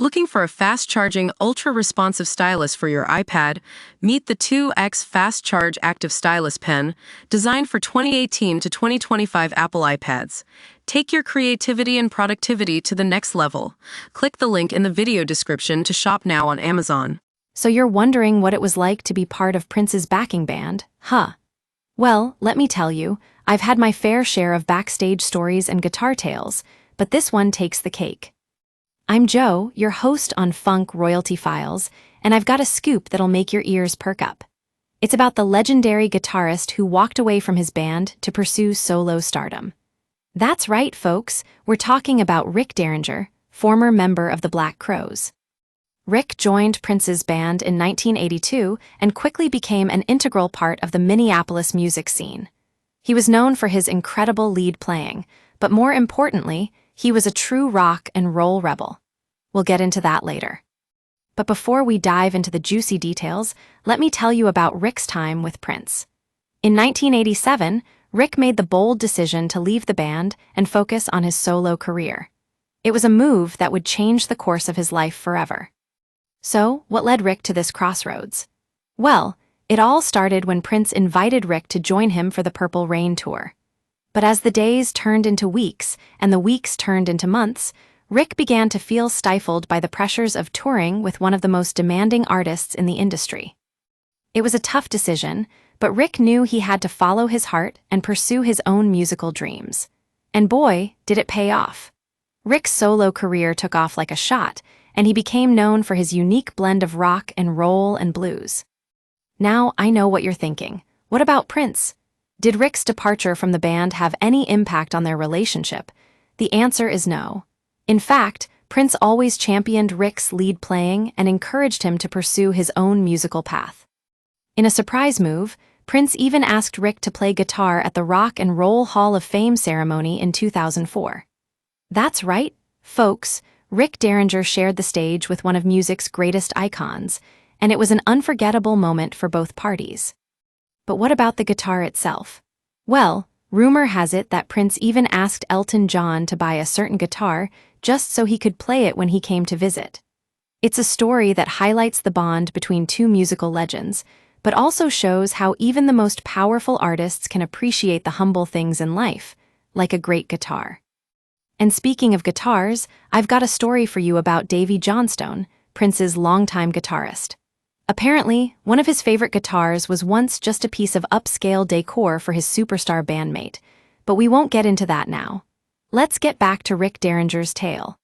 Looking for a fast-charging, ultra-responsive stylus for your iPad? Meet the 2X Fast Charge Active Stylus Pen, designed for 2018 to 2025 Apple iPads. Take your creativity and productivity to the next level. Click the link in the video description to shop now on Amazon. So you're wondering what it was like to be part of Prince's backing band, huh? Well, let me tell you, I've had my fair share of backstage stories and guitar tales, but this one takes the cake. I'm Joe, your host on Funk Royalty Files, and I've got a scoop that'll make your ears perk up. It's about the legendary guitarist who walked away from his band to pursue solo stardom. That's right, folks, we're talking about Rick Derringer, former member of the Black Crowes. Rick joined Prince's band in 1982 and quickly became an integral part of the Minneapolis music scene. He was known for his incredible lead playing, but more importantly, he was a true rock and roll rebel. We'll get into that later. But before we dive into the juicy details, let me tell you about Rick's time with Prince. In 1987, Rick made the bold decision to leave the band and focus on his solo career. It was a move that would change the course of his life forever. So, what led Rick to this crossroads? Well, it all started when Prince invited Rick to join him for the Purple Rain tour. But as the days turned into weeks, and the weeks turned into months, Rick began to feel stifled by the pressures of touring with one of the most demanding artists in the industry. It was a tough decision, but Rick knew he had to follow his heart and pursue his own musical dreams. And boy, did it pay off. Rick's solo career took off like a shot, and he became known for his unique blend of rock and roll and blues. Now I know what you're thinking. What about Prince? Did Rick's departure from the band have any impact on their relationship? The answer is no. In fact, Prince always championed Rick's lead playing and encouraged him to pursue his own musical path. In a surprise move, Prince even asked Rick to play guitar at the Rock and Roll Hall of Fame ceremony in 2004. That's right, folks, Rick Derringer shared the stage with one of music's greatest icons, and it was an unforgettable moment for both parties. But what about the guitar itself? Well, rumor has it that Prince even asked Elton John to buy a certain guitar just so he could play it when he came to visit. It's a story that highlights the bond between two musical legends, but also shows how even the most powerful artists can appreciate the humble things in life, like a great guitar. And speaking of guitars, I've got a story for you about Davy Johnstone, Prince's longtime guitarist. Apparently, one of his favorite guitars was once just a piece of upscale decor for his superstar bandmate, but we won't get into that now. Let's get back to Rick Derringer's tale.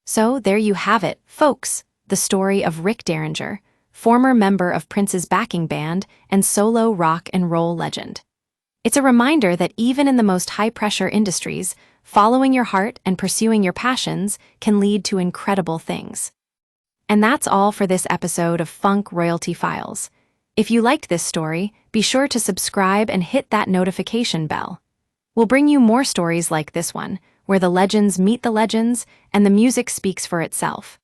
So there you have it, folks, the story of Rick Derringer, former member of Prince's backing band and solo rock and roll legend. It's a reminder that even in the most high-pressure industries, following your heart and pursuing your passions can lead to incredible things. And that's all for this episode of Funk Royalty Files. If you liked this story, be sure to subscribe and hit that notification bell. We'll bring you more stories like this one, where the legends meet the legends and the music speaks for itself.